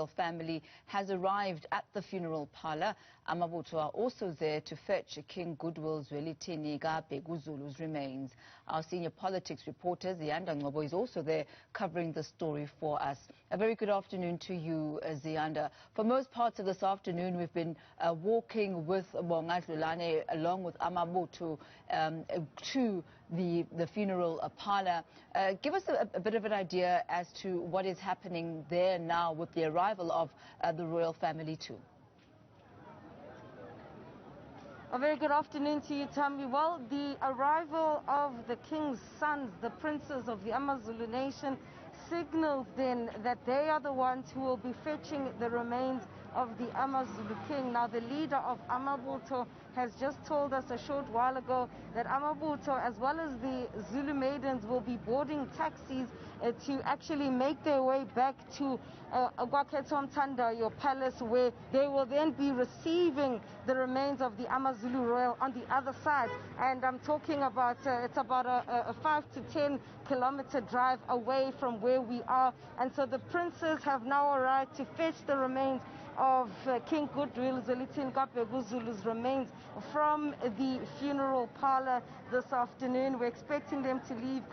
royal family has arrived at the funeral parlor. Amabutho are also there to fetch King Goodwill's kaBhekuzulu's remains. Our senior politics reporter Ziyanda Ngcobo is also there covering the story for us. A very good afternoon to you, Ziyanda. For most parts of this afternoon, we've been walking with Bongadlulane along with Amabutho to the funeral parlor. Give us a bit of an idea as to what is happening there now with the arrival of the royal family too. A very good afternoon to you, Tammy. Well, the arrival of the king's sons, the princes of the Amazulu nation, signals then that they are the ones who will be fetching the remains of the Amazulu king. Now, the leader of Amabutho has just told us a short while ago that Amabutho, as well as the Zulu maidens, will be boarding taxis to actually make their way back to your palace, where they will then be receiving the remains of the Zulu Royal on the other side. And I'm talking about, it's about a 5 to 10 kilometer drive away from where we are. And so the princes have now arrived to fetch the remains of King Goodwill's kaBhekuzulu's remains from the funeral parlor this afternoon. We're expecting them to leave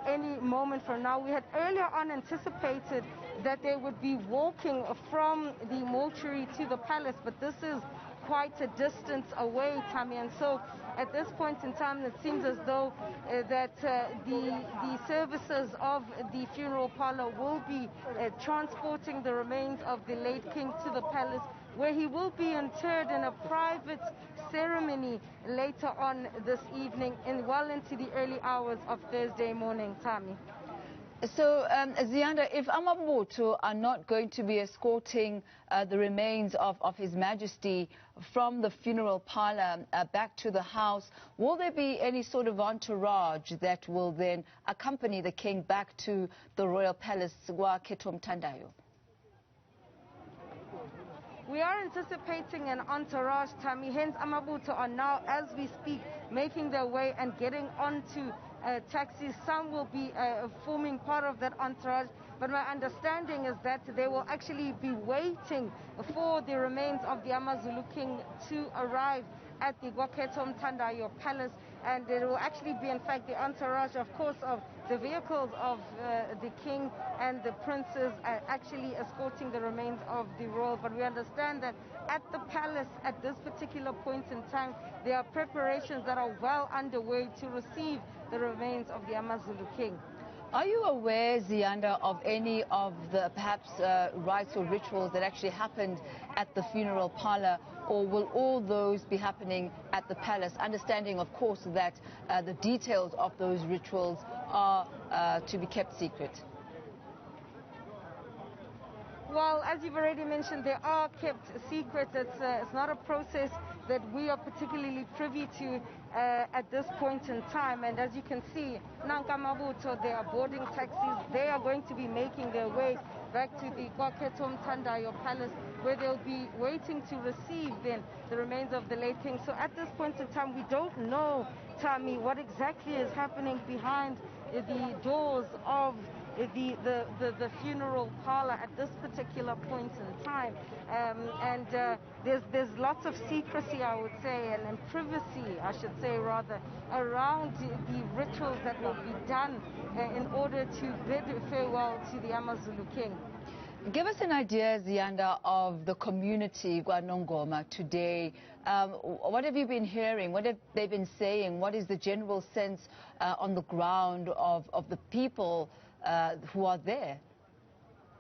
any moment from now. We had earlier on anticipated that they would be walking from the mortuary to the palace, but this is quite a distance away, Tammy, and so at this point in time it seems as though that the services of the funeral parlor will be transporting the remains of the late king to the palace, where he will be interred in a private ceremony later on this evening, well into the early hours of Thursday morning, Tammy. So, Ziyanda, if Amabutho are not going to be escorting the remains of His Majesty from the funeral parlor back to the house, will there be any sort of entourage that will then accompany the king back to the royal palace, Mthandayo? We are anticipating an entourage, Tammy. Hence, Amabutho are now, as we speak, making their way and getting onto taxis. Some will be forming part of that entourage, but my understanding is that they will actually be waiting for the remains of the Amazulu king to arrive at the Mthandayo palace, and it will actually be, in fact, the entourage, of course, of the vehicles of the king and the princes actually escorting the remains of the royal. But we understand that at the palace at this particular point in time, there are preparations that are well underway to receive the remains of the Amazulu king. Are you aware, Ziyanda, of any of the perhaps rites or rituals that actually happened at the funeral parlor, or will all those be happening at the palace? Understanding, of course, that the details of those rituals are to be kept secret. Well, as you've already mentioned, they are kept secret. It's not a process that we are particularly privy to at this point in time. And as you can see, Amabutho, they are boarding taxis. They are going to be making their way back to the Mthandayo palace, where they'll be waiting to receive then the remains of the late king. So at this point in time, we don't know, Tammy, what exactly is happening behind the doors of the funeral parlor at this particular point in time, and there's lots of secrecy, I would say, and privacy, I should say rather, around the rituals that will be done in order to bid farewell to the Amazulu king. Give us an idea, Ziyanda, of the community KwaNongoma today. What have you been hearing? What have they been saying? What is the general sense on the ground of the people who are there,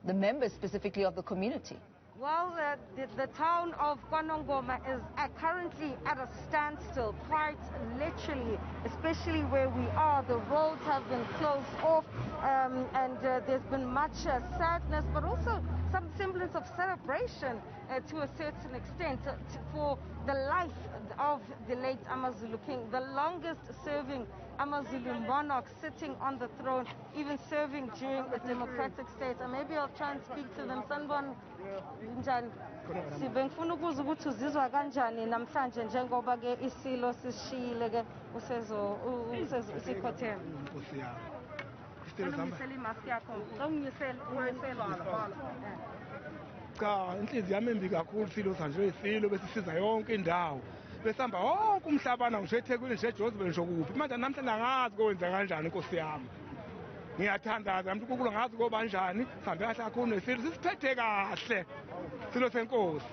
the members specifically of the community? Well, the town of KwaNongoma is currently at a standstill, quite literally, especially where we are. The roads have been closed off, and there's been much sadness, but also some semblance of celebration to a certain extent for the life of the late Amazulu king, the longest serving Amazulu monarch sitting on the throne, even serving during a democratic state. And maybe I'll try and speak to them. Sanibona njani? Sibengifuna ukuza ukuthi uzizwa kanjani namhlanje njengoba ke isilo sishile ke usesikhotheme. cha inhliziyo yami embi kakhulu silo sanje isilo besisiza yonke indawo besihamba wonke umhlabana ngisho eThekwini ngisho eJozibwe ngisho kuphi manje namhlanje angazi kwenza kanjani inkosi yami ngiyathandaza mntu uNkulunkulu ngazi koba kanjani sihambe kahle kakhulu nesilo sisiphethe kahle silo senkosi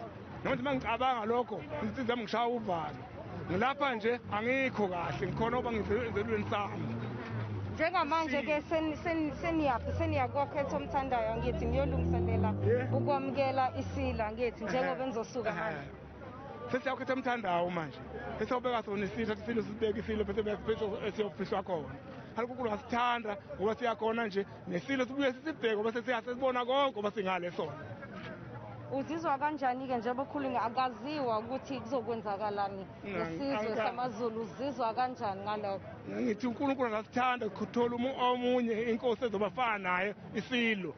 noma ngicabanga lokho insizwa yami ngishaya uvalo ngilapha nje angikho kahle ngikhona oba ngizelweni sami njengamanje ke seniyakokhetha omthandayo ngithi ngiyolungiselela ukwamukela isila ngithi njengoba nizosuka manje sesiyakhetha omthandayo manje sesiyobeka sona isilo silo sibeke isilo bese esiyofiswa khona uNkulunkulu ngasithanda ngoba siyakhona nje nesilo sibuye sisibheke bese siyasibona konke ngoba singale sona. Uzizwa kanjani ke njengoba ukhuluma akaziwa ukuthi kuzokwenzakalani ngesizwe samaZulu uzizwa kanjani ngalokho? Ngithi uNkulunkulu ngasithanda ukuthola omunye inkosi ezobafana naye isilo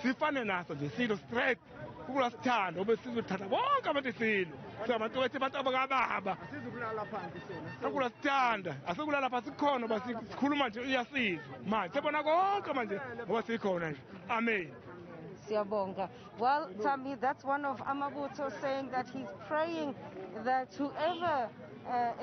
sifane naso nje isilo straight uNkulunkulu ngasithanda obesizothatha bonke abantu isilo sabantu bethi abantu abakababa asizukulala phansi sona uNkulunkulu ngasithanda asikulala phansi khona basikhuluma nje iyasizwa manje sebona konke manje ngoba sikhona nje amen. Well, Tammy, that's one of Amabutho saying that he's praying that whoever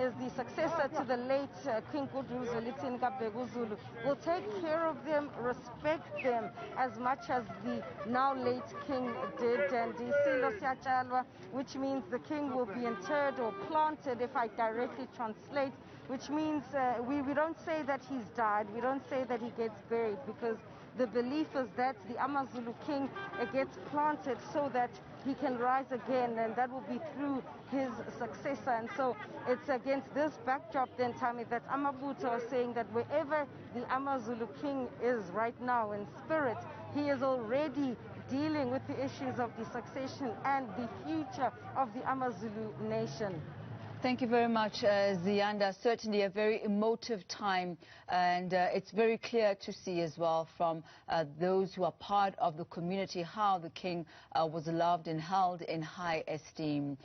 is the successor to the late King Zwelithini kaBhekuzulu will take care of them, respect them as much as the now late king did. And isilo siyatshalwa, which means the king will be interred or planted, if I directly translate, which means we don't say that he's died, we don't say that he gets buried, because the belief is that the AmaZulu king gets planted so that he can rise again, and that will be through his successor. And so it's against this backdrop then, Tammy, that Amabutho are saying that wherever the AmaZulu king is right now in spirit, he is already dealing with the issues of the succession and the future of the AmaZulu nation. Thank you very much, Ziyanda. Certainly a very emotive time, and it's very clear to see as well from those who are part of the community how the king was loved and held in high esteem.